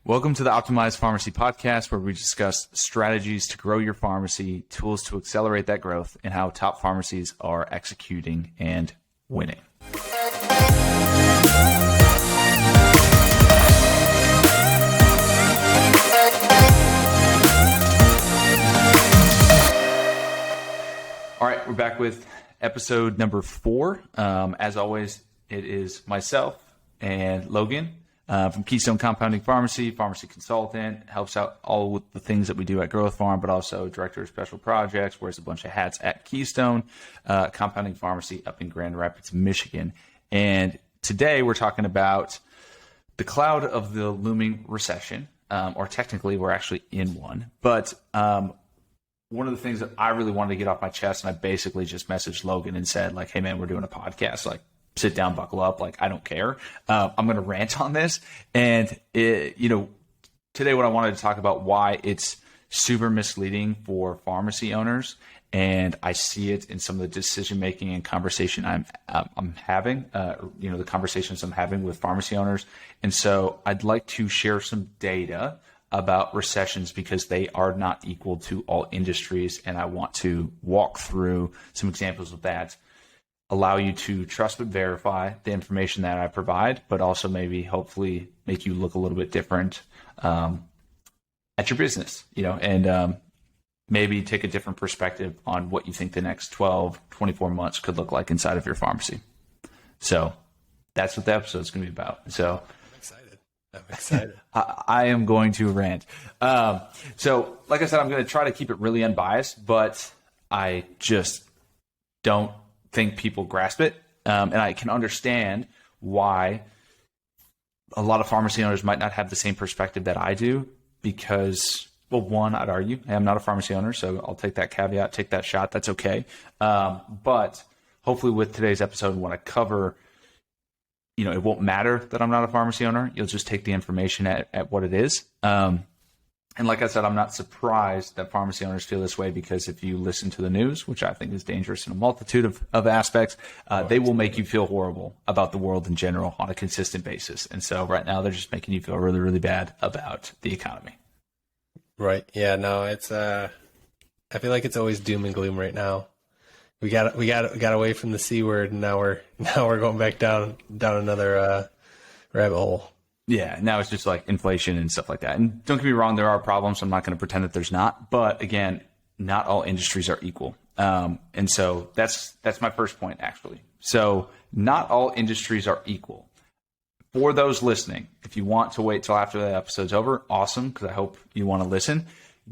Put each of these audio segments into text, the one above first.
Welcome to the Optimized Pharmacy podcast, where we discuss strategies to grow your pharmacy, tools to accelerate that growth, and how top pharmacies are executing and winning. All right, we're back with episode number 4. As always, it is myself and Logan from Keystone Compounding Pharmacy consultant, helps out all with the things that we do at Growth Farm, but also director of special projects, wears a bunch of hats at Keystone Compounding Pharmacy up in Grand Rapids, Michigan. And today we're talking about the cloud of the looming recession, or technically we're actually in one, but one of the things that I really wanted to get off my chest, and I basically just messaged Logan and said, like, hey, man, we're doing a podcast. Like, sit down, buckle up. Like, I don't care. I'm going to rant on this. And, today what I wanted to talk about why it's super misleading for pharmacy owners. And I see it in some of the decision-making and conversation I'm having, the conversations I'm having with pharmacy owners. And so I'd like to share some data about recessions because they are not equal to all industries. And I want to walk through some examples of that, allow you to trust but verify the information that I provide, but also maybe hopefully make you look a little bit different at your business, and maybe take a different perspective on what you think the next 12, 24 months could look like inside of your pharmacy. So that's what the episode is going to be about. So I'm excited. I am going to rant. So like I said, I'm going to try to keep it really unbiased, but I just don't think people grasp it. And I can understand why a lot of pharmacy owners might not have the same perspective that I do because, well, one, I'd argue I'm not a pharmacy owner, so I'll take that caveat, take that shot. That's okay. But hopefully with today's episode, when I cover, it won't matter that I'm not a pharmacy owner. You'll just take the information at what it is. And like I said, I'm not surprised that pharmacy owners feel this way because if you listen to the news, which I think is dangerous in a multitude of aspects, they will make you feel horrible about the world in general on a consistent basis. And so right now they're just making you feel really, really bad about the economy. Right. Yeah, no, it's, I feel like it's always doom and gloom right now. We got away from the C word, and now we're going back down another rabbit hole. Yeah, now it's just like inflation and stuff like that. And don't get me wrong, there are problems. I'm not going to pretend that there's not. But again, not all industries are equal. And so that's my first point, actually. So not all industries are equal. For those listening, if you want to wait till after the episode's over, awesome, because I hope you want to listen.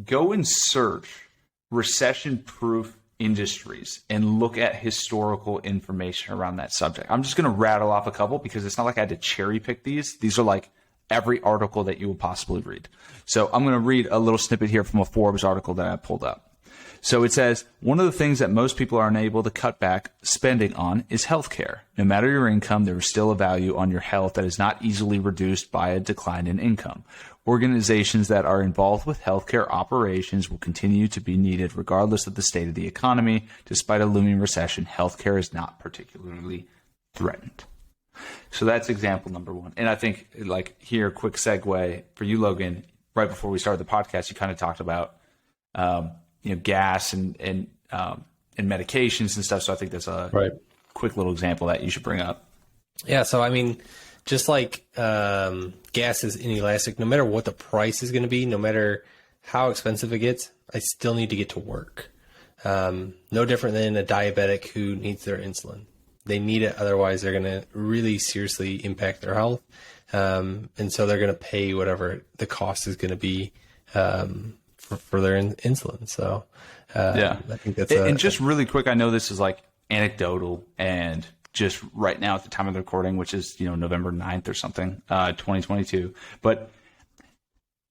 Go and search recession-proof industries and look at historical information around that subject. I'm just going to rattle off a couple because it's not like I had to cherry pick these. These are like every article that you will possibly read. So I'm going to read a little snippet here from a Forbes article that I pulled up. So it says, one of the things that most people are unable to cut back spending on is healthcare. No matter your income, there is still a value on your health that is not easily reduced by a decline in income. Organizations that are involved with healthcare operations will continue to be needed regardless of the state of the economy. Despite a looming recession, healthcare is not particularly threatened. So that's example number one. And I think, like, here, quick segue for you, Logan. Right before we started the podcast, you kind of talked about gas and medications and stuff. So I think that's a quick little example that you should bring up. Yeah. So, I mean, just like gas is inelastic, no matter what the price is going to be, no matter how expensive it gets, I still need to get to work. No different than a diabetic who needs their insulin. They need it. Otherwise, they're going to really seriously impact their health. And so they're going to pay whatever the cost is going to be for their insulin. So I think that's and just really quick, I know this is like anecdotal and just right now at the time of the recording, which is, November 9th or something, 2022. But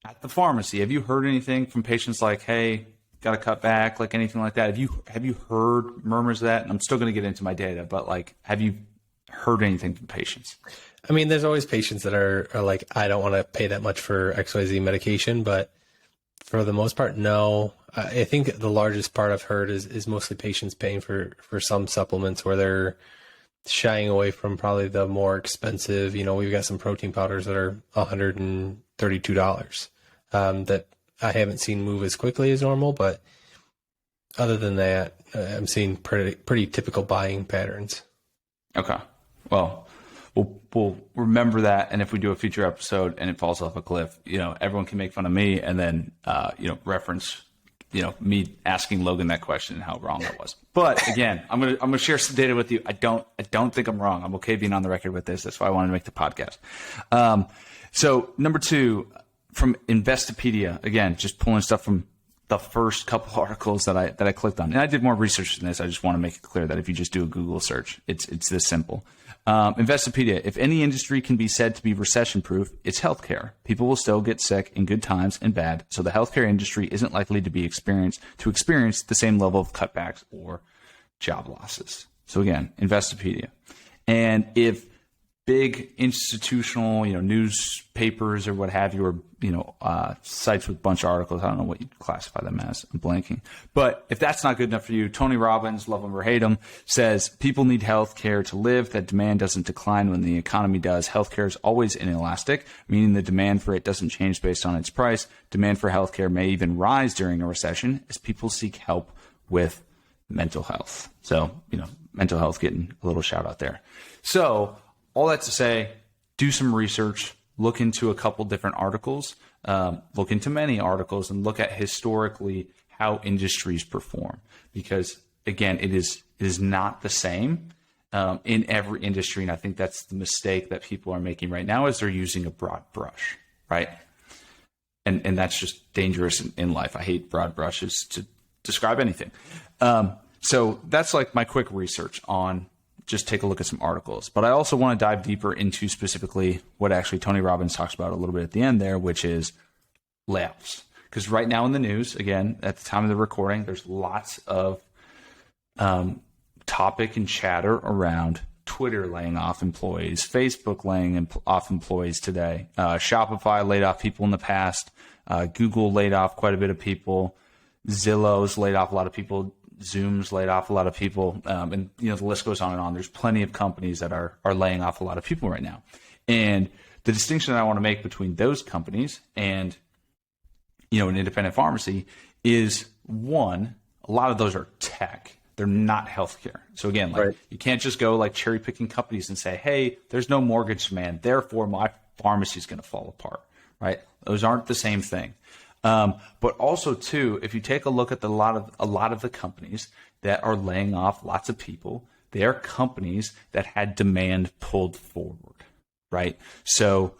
at the pharmacy, have you heard anything from patients like, hey, got to cut back, like anything like that? Have you heard murmurs of that? And I'm still going to get into my data, but like, have you heard anything from patients? I mean, there's always patients that are like, I don't want to pay that much for XYZ medication, but for the most part, no. I think the largest part I've heard is mostly patients paying for some supplements where they're shying away from probably the more expensive. We've got some protein powders that are $130 $32. That I haven't seen move as quickly as normal, but other than that, I'm seeing pretty typical buying patterns. Okay. Well, we'll remember that, and if we do a future episode and it falls off a cliff, everyone can make fun of me and then reference me asking Logan that question and how wrong that was. But again, I'm gonna share some data with you. I don't think I'm wrong. I'm okay being on the record with this. That's why I wanted to make the podcast. So number 2, from Investopedia, again, just pulling stuff from the first couple articles that I clicked on. And I did more research than this. I just want to make it clear that if you just do a Google search, it's this simple. Investopedia, if any industry can be said to be recession-proof, it's healthcare. People will still get sick in good times and bad, so the healthcare industry isn't likely to experience the same level of cutbacks or job losses. So again, Investopedia. And if big institutional, newspapers or what have you, or, sites with a bunch of articles, I don't know what you classify them as, I'm blanking. But if that's not good enough for you, Tony Robbins, love him or hate him, says people need health care to live, that demand doesn't decline when the economy does. Healthcare is always inelastic, meaning the demand for it doesn't change based on its price. Demand for healthcare may even rise during a recession as people seek help with mental health. So, mental health getting a little shout out there. So, all that to say, do some research, look into a couple different articles, look into many articles, and look at historically how industries perform. Because again, it is not the same in every industry, and I think that's the mistake that people are making right now, is they're using a broad brush, right? And that's just dangerous in life. I hate broad brushes to describe anything. So that's like my quick research on. Just take a look at some articles. But I also want to dive deeper into specifically what actually Tony Robbins talks about a little bit at the end there, which is layoffs. Because right now in the news, again, at the time of the recording, there's lots of topic and chatter around Twitter laying off employees, Facebook laying off employees today. Shopify laid off people in the past. Google laid off quite a bit of people. Zillow's laid off a lot of people. Zoom's laid off a lot of people, and the list goes on and on. There's plenty of companies that are laying off a lot of people right now. And the distinction that I want to make between those companies and an independent pharmacy is, one, a lot of those are tech. They're not healthcare. So again, right. You can't just go like cherry picking companies and say, hey, there's no mortgage demand, therefore my pharmacy is going to fall apart, right? Those aren't the same thing. But also too, if you take a look at a lot of the companies that are laying off lots of people, they are companies that had demand pulled forward, right? So,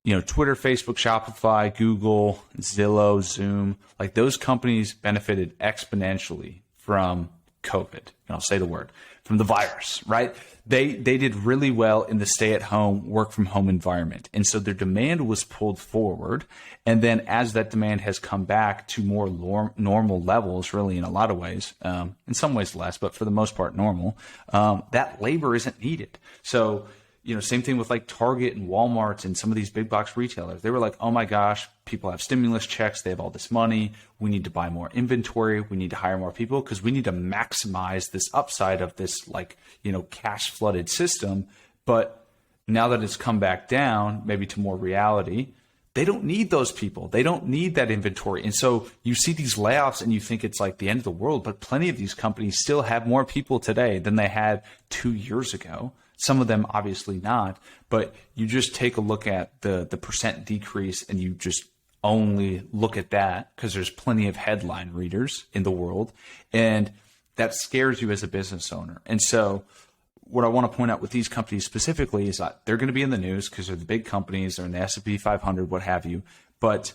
Twitter, Facebook, Shopify, Google, Zillow, Zoom, like those companies benefited exponentially from COVID. And I'll say the word, from the virus, right? They did really well in the stay-at-home, work-from-home environment. And so their demand was pulled forward. And then as that demand has come back to more normal levels, really in a lot of ways, in some ways less, but for the most part normal, that labor isn't needed. So, same thing with like Target and Walmart and some of these big box retailers. They were like, oh my gosh, people have stimulus checks. They have all this money. We need to buy more inventory. We need to hire more people because we need to maximize this upside of this cash flooded system. But now that it's come back down, maybe to more reality, they don't need those people. They don't need that inventory. And so you see these layoffs and you think it's like the end of the world, but plenty of these companies still have more people today than they had 2 years ago. Some of them obviously not, but you just take a look at the percent decrease and you just only look at that because there's plenty of headline readers in the world, and that scares you as a business owner. And so what I want to point out with these companies specifically is that they're going to be in the news because they're the big companies, they're in the S&P 500, what have you, but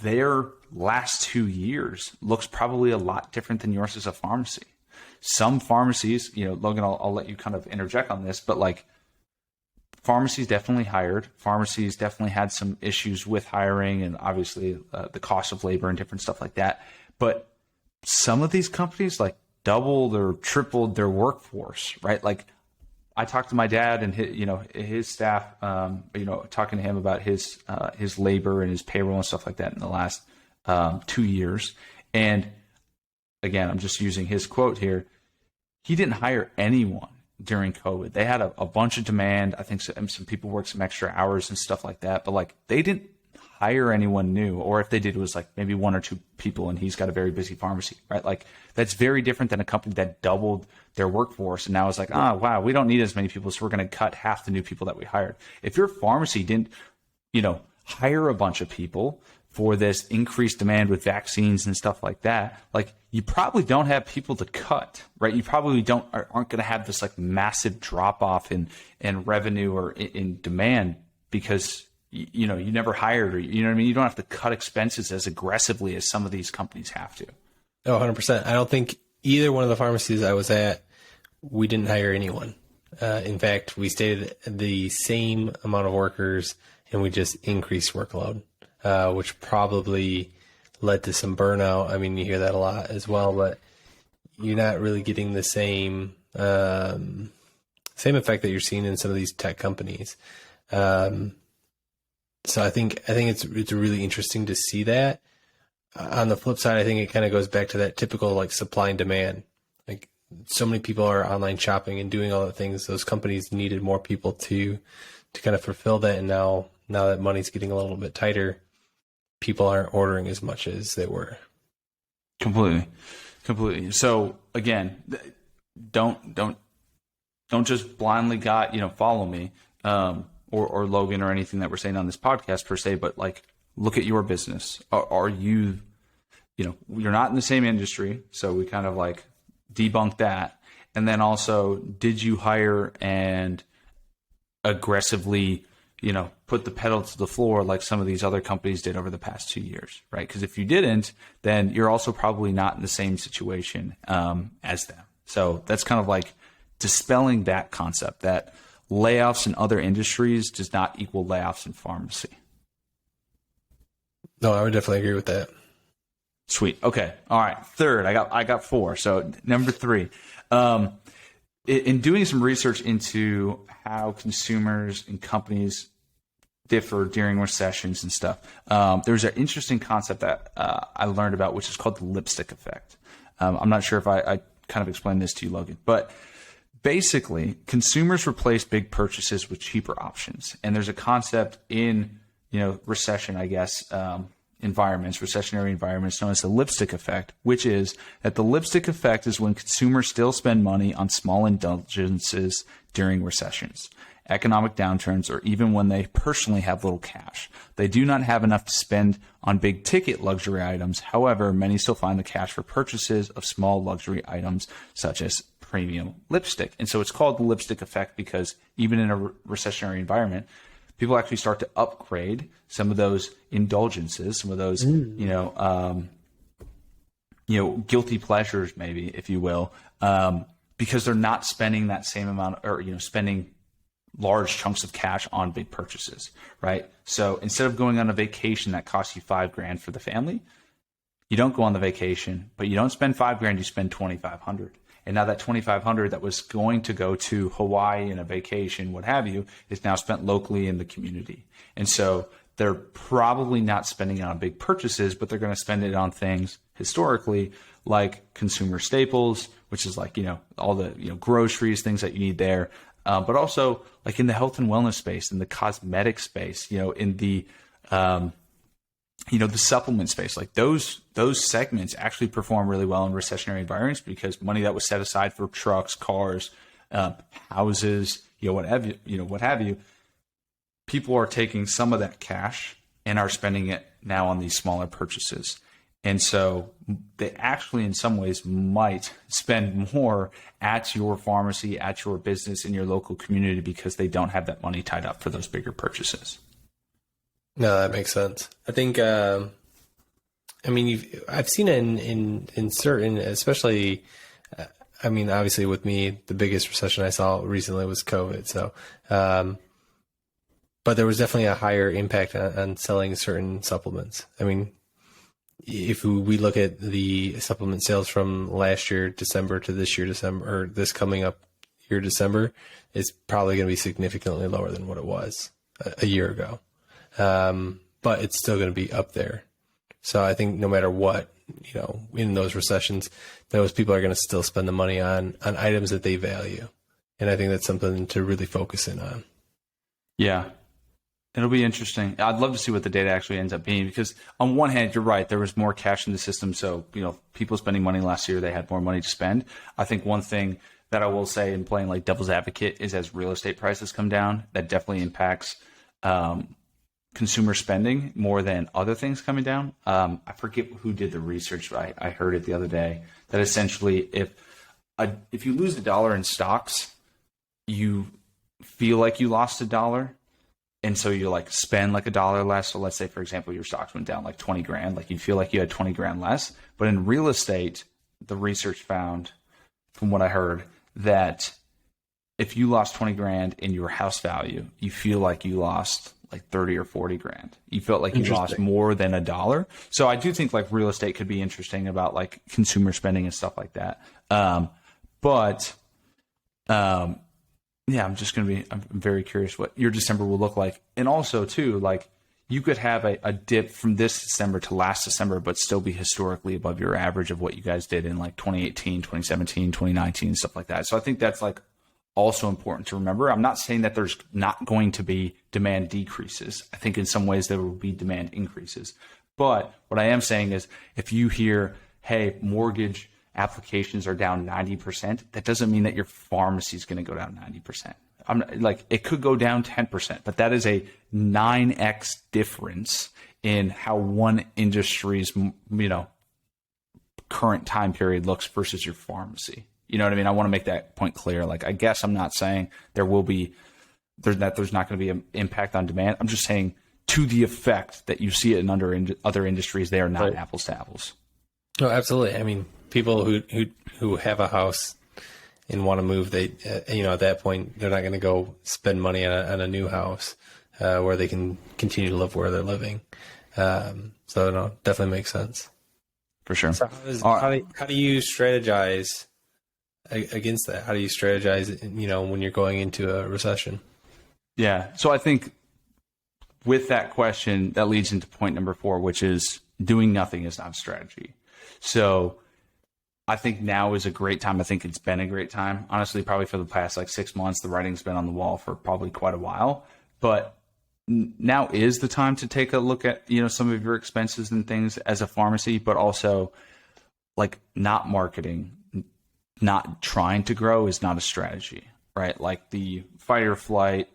their last 2 years looks probably a lot different than yours as a pharmacy. Some pharmacies, Logan, I'll let you kind of interject on this, but like pharmacies definitely hired. Pharmacies definitely had some issues with hiring and obviously the cost of labor and different stuff like that. But some of these companies like doubled or tripled their workforce, right? Like I talked to my dad and his staff, talking to him about his labor and his payroll and stuff like that in the last 2 years. And again, I'm just using his quote here. He didn't hire anyone during COVID. They had a bunch of demand. I think some people worked some extra hours and stuff like that, but like they didn't hire anyone new, or if they did, it was like maybe one or two people and he's got a very busy pharmacy, right? Like that's very different than a company that doubled their workforce and now it's like, oh, wow, we don't need as many people, so we're going to cut half the new people that we hired. If your pharmacy didn't, hire a bunch of people for this increased demand with vaccines and stuff like that, like you probably don't have people to cut, right? You probably aren't going to have this like massive drop off in revenue or in demand because you never hired, or you know what I mean? You don't have to cut expenses as aggressively as some of these companies have to. Oh, 100%. I don't think either one of the pharmacies I was at, we didn't hire anyone. In fact, we stayed the same amount of workers and we just increased workload, which probably led to some burnout. I mean, you hear that a lot as well, but you're not really getting the same effect that you're seeing in some of these tech companies. So I think it's really interesting to see that. On the flip side, I think it kind of goes back to that typical like supply and demand. Like so many people are online shopping and doing all the things. Those companies needed more people to kind of fulfill that. And now that money's getting a little bit tighter, people aren't ordering as much as they were. Completely. So again, don't just blindly follow me. Or Logan or anything that we're saying on this podcast per se, but like look at your business. Are you, you're not in the same industry, so we kind of like debunk that. And then also, did you hire and aggressively, put the pedal to the floor like some of these other companies did over the past 2 years, right? Because if you didn't, then you're also probably not in the same situation as them. So that's kind of like dispelling that concept that layoffs in other industries does not equal layoffs in pharmacy. No, I would definitely agree with that. Sweet. Okay. All right. Third, I got 4. So number 3, in doing some research into how consumers and companies differ during recessions and stuff, there's an interesting concept that I learned about, which is called the lipstick effect. I'm not sure if I kind of explained this to you, Logan, but basically, consumers replace big purchases with cheaper options. And there's a concept in, recession, I guess, recessionary environments known as the lipstick effect, which is that the lipstick effect is when consumers still spend money on small indulgences during recessions, economic downturns, or even when they personally have little cash. They do not have enough to spend on big ticket luxury items. However, many still find the cash for purchases of small luxury items such as premium lipstick. And so it's called the lipstick effect because even in a recessionary environment, people actually start to upgrade some of those indulgences, some of those, guilty pleasures, maybe, if you will, because they're not spending that same amount or, spending large chunks of cash on big purchases, right? So instead of going on a vacation that costs you $5,000 for the family, you don't go on the vacation, but you don't spend $5,000, you spend $2,500. And now that $2,500 that was going to go to Hawaii in a vacation, what have you, is now spent locally in the community. And so they're probably not spending it on big purchases, but they're going to spend it on things historically like consumer staples, which is like, all the, groceries, things that you need there. But also like in the health and wellness space, in the cosmetic space, in the, the supplement space, like those segments actually perform really well in recessionary environments because money that was set aside for trucks, cars, houses, what have you, people are taking some of that cash and are spending it now on these smaller purchases. And so they actually, in some ways, might spend more at your pharmacy, at your business, in your local community because they don't have that money tied up for those bigger purchases. No, that makes sense. I think, I've seen it in certain, especially, obviously with me, the biggest recession I saw recently was COVID. So, but there was definitely a higher impact on selling certain supplements. If we look at the supplement sales from last year, December, to this year, December, or this coming up year, December, it's probably going to be significantly lower than what it was a year ago. But it's still going to be up there. So I think no matter what, in those recessions, those people are going to still spend the money on items that they value. And I think that's something to really focus in on. Yeah. It'll be interesting. I'd love to see what the data actually ends up being, because on one hand, you're right, there was more cash in the system. So, people spending money last year, they had more money to spend. I think one thing that I will say in playing like devil's advocate is, as real estate prices come down, that definitely impacts consumer spending more than other things coming down. I forget who did the research, but I heard it the other day that essentially if you lose $1 in stocks, you feel like you lost $1. And so you like spend like $1 less. So let's say, for example, your stocks went down like 20 grand, like you feel like you had 20 grand less. But in real estate, the research found, from what I heard, that if you lost 20 grand in your house value, you feel like you lost like 30 or 40 grand. You felt like you lost more than $1. So I do think like real estate could be interesting about like consumer spending and stuff like that. Yeah, I'm very curious what your December will look like. And also too, like you could have a dip from this December to last December, but still be historically above your average of what you guys did in like 2018, 2017, 2019, stuff like that. So I think that's like also important to remember. I'm not saying that there's not going to be demand decreases. I think in some ways there will be demand increases. But what I am saying is, if you hear, hey, mortgage applications are down 90%, that doesn't mean that your pharmacy is going to go down 90%. It could go down 10%, but that is a 9x difference in how one industry's, current time period looks versus your pharmacy. You know what I mean? I want to make that point clear. Like, I guess I'm not saying there's not going to be an impact on demand. I'm just saying, to the effect that you see it in other industries, they are not apples to apples. No, absolutely. I mean, people who have a house and want to move, they at that point they're not going to go spend money on a new house where they can continue to live where they're living. So no, definitely makes sense for sure. So how do you strategize against that? How do you strategize when you're going into a recession? Yeah, so I think with that question, that leads into point number 4, which is doing nothing is not a strategy. So I think now is a great time. I think it's been a great time. Honestly, probably for the past like 6 months, the writing's been on the wall for probably quite a while. But now is the time to take a look at, some of your expenses and things as a pharmacy, but also like not marketing, not trying to grow is not a strategy, right? Like the fight or flight,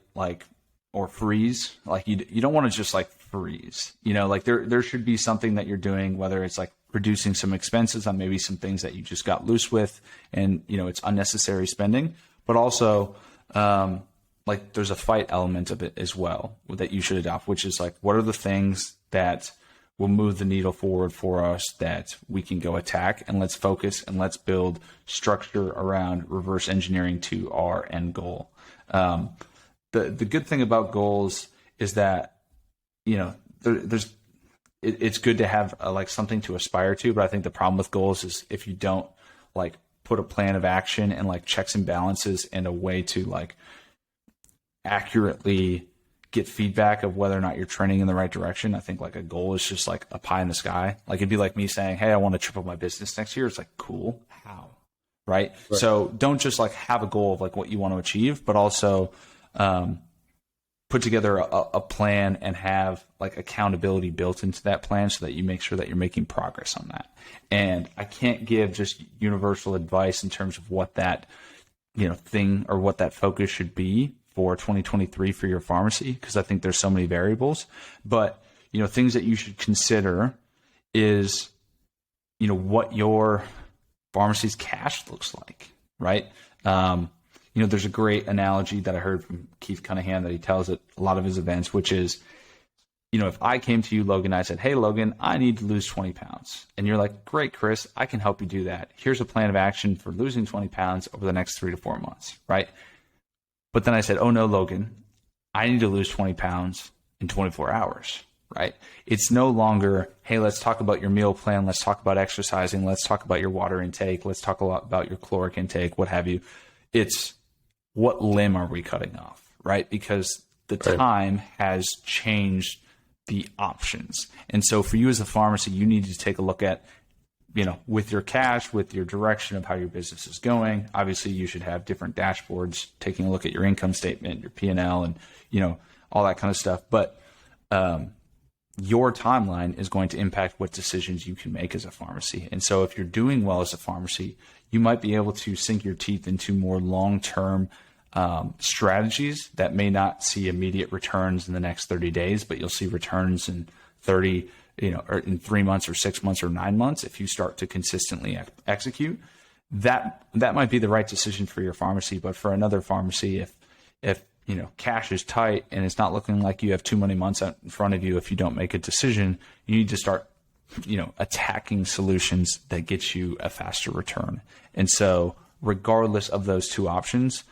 or freeze, like you don't want to just like freeze, like there should be something that you're doing, whether it's like reducing some expenses on maybe some things that you just got loose with and, it's unnecessary spending, but also, there's a fight element of it as well that you should adopt, which is like, what are the things that will move the needle forward for us that we can go attack, and let's focus and let's build structure around reverse engineering to our end goal. The good thing about goals is that, it's good to have something to aspire to, but I think the problem with goals is if you don't put a plan of action and checks and balances and a way to accurately get feedback of whether or not you're trending in the right direction. I think a goal is just a pie in the sky. It'd be like me saying, hey, I want to triple my business next year. It's cool. How? Right? So don't just have a goal of what you want to achieve, but also put together a plan and have accountability built into that plan so that you make sure that you're making progress on that. And I can't give just universal advice in terms of what that thing or what that focus should be for 2023 for your pharmacy, because I think there's so many variables. But things that you should consider is what your pharmacy's cash looks like, right? There's a great analogy that I heard from Keith Cunningham that he tells at a lot of his events, which is, if I came to you, Logan, I said, hey, Logan, I need to lose 20 pounds. And you're like, great, Chris, I can help you do that. Here's a plan of action for losing 20 pounds over the next 3 to 4 months, right? But then I said, oh no, Logan, I need to lose 20 pounds in 24 hours, right? It's no longer, hey, let's talk about your meal plan. Let's talk about exercising. Let's talk about your water intake. Let's talk a lot about your caloric intake, what have you. It's what limb are we cutting off, right? Because the time has changed the options. And so for you as a pharmacy, you need to take a look at, with your cash, with your direction of how your business is going. Obviously, you should have different dashboards, taking a look at your income statement, your P&L, and, all that kind of stuff. But your timeline is going to impact what decisions you can make as a pharmacy. And so if you're doing well as a pharmacy, you might be able to sink your teeth into more long-term strategies that may not see immediate returns in the next 30 days, but you'll see returns in 30, or in 3 months or 6 months or 9 months if you start to consistently execute. That might be the right decision for your pharmacy, but for another pharmacy, if cash is tight and it's not looking like you have too many months out in front of you, if you don't make a decision, you need to start attacking solutions that get you a faster return. And so regardless of those two options,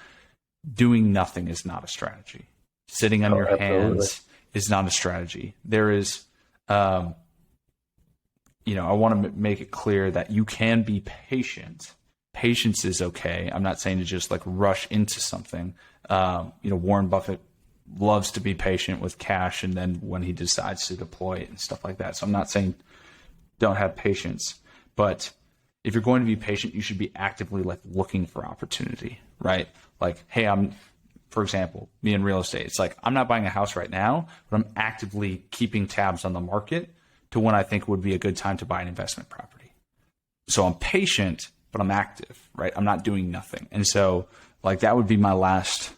doing nothing is not a strategy. Sitting on your hands is not a strategy. There is, I want to make it clear that you can be patient. Patience is okay. I'm not saying to just like rush into something. Warren Buffett loves to be patient with cash, and then when he decides to deploy it and stuff like that. So I'm not saying don't have patience, but if you're going to be patient, you should be actively like looking for opportunity, right? Like, hey, for example, me in real estate, it's like, I'm not buying a house right now, but I'm actively keeping tabs on the market to when I think would be a good time to buy an investment property. So I'm patient, but I'm active, right? I'm not doing nothing. And so like, that would be my last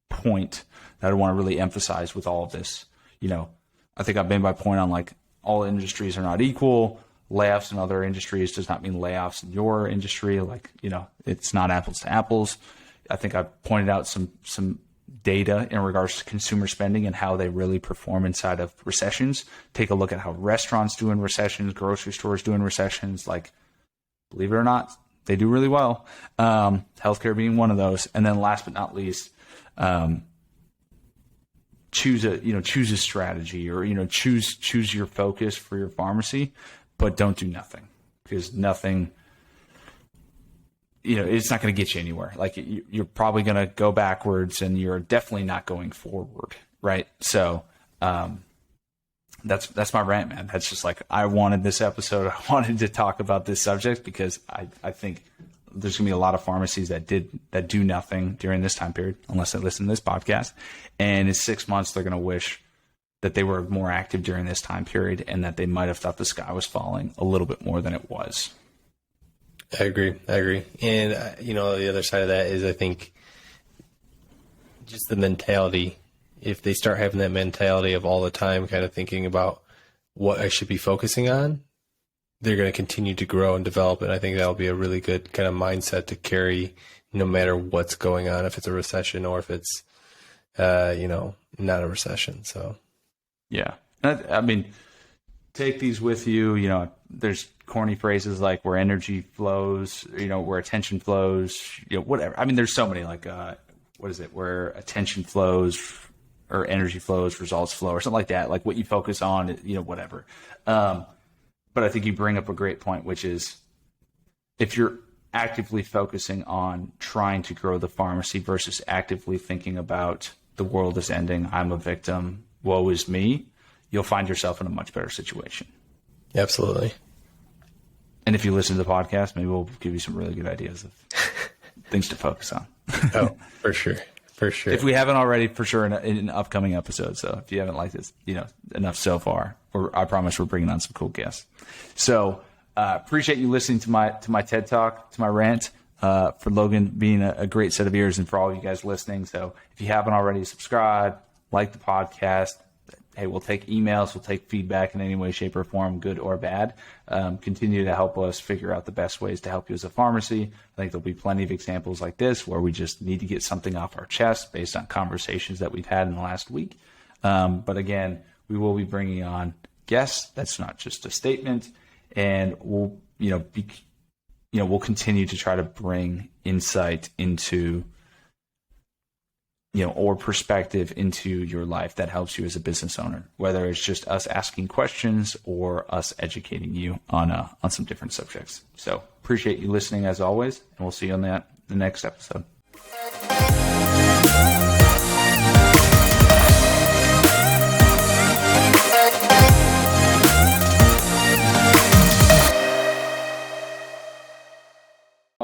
point that I want to really emphasize with all of this. I think I've made my point on like, all industries are not equal. Layoffs in other industries does not mean layoffs in your industry. Like, it's not apples to apples. I think I've pointed out some data in regards to consumer spending and how they really perform inside of recessions. Take a look at how restaurants do in recessions, grocery stores do in recessions. Like, believe it or not, they do really well. Healthcare being one of those. And then last but not least, choose a strategy, or, choose your focus for your pharmacy, but don't do nothing, because nothing, it's not going to get you anywhere. Like, you're probably going to go backwards, and you're definitely not going forward. Right. So, that's my rant, man. That's just like, I wanted this episode. I wanted to talk about this subject because I think there's gonna be a lot of pharmacies that do nothing during this time period, unless they listen to this podcast. And in 6 months, they're gonna wish that they were more active during this time period, and that they might have thought the sky was falling a little bit more than it was. I agree. And, the other side of that is, I think, just the mentality. If they start having that mentality of all the time kind of thinking about what I should be focusing on, they're going to continue to grow and develop. And I think that'll be a really good kind of mindset to carry no matter what's going on, if it's a recession or if it's, not a recession. So, yeah. I mean, take these with you. There's corny phrases like where energy flows, where attention flows, whatever. I mean, there's so many, like, what is it? Where attention flows or energy flows, results flow, or something like that. Like, what you focus on, whatever. But I think you bring up a great point, which is if you're actively focusing on trying to grow the pharmacy versus actively thinking about the world is ending, I'm a victim, woe is me, you'll find yourself in a much better situation. Absolutely. And if you listen to the podcast, maybe we'll give you some really good ideas of things to focus on. Oh, for sure. For sure. If we haven't already, for sure, in upcoming episodes. So if you haven't liked this, enough so far, I promise we're bringing on some cool guests. So appreciate you listening to my TED Talk, to my rant, for Logan being a great set of ears, and for all you guys listening. So if you haven't already, subscribe, like the podcast. Hey, we'll take emails, we'll take feedback in any way, shape, or form, good or bad. Continue to help us figure out the best ways to help you as a pharmacy. I think there'll be plenty of examples like this where we just need to get something off our chest based on conversations that we've had in the last week. But again, we will be bringing on guests. That's not just a statement, and we'll we'll continue to try to bring insight into or perspective into your life that helps you as a business owner, whether it's just us asking questions or us educating you on some different subjects. So appreciate you listening as always, and we'll see you on the next episode.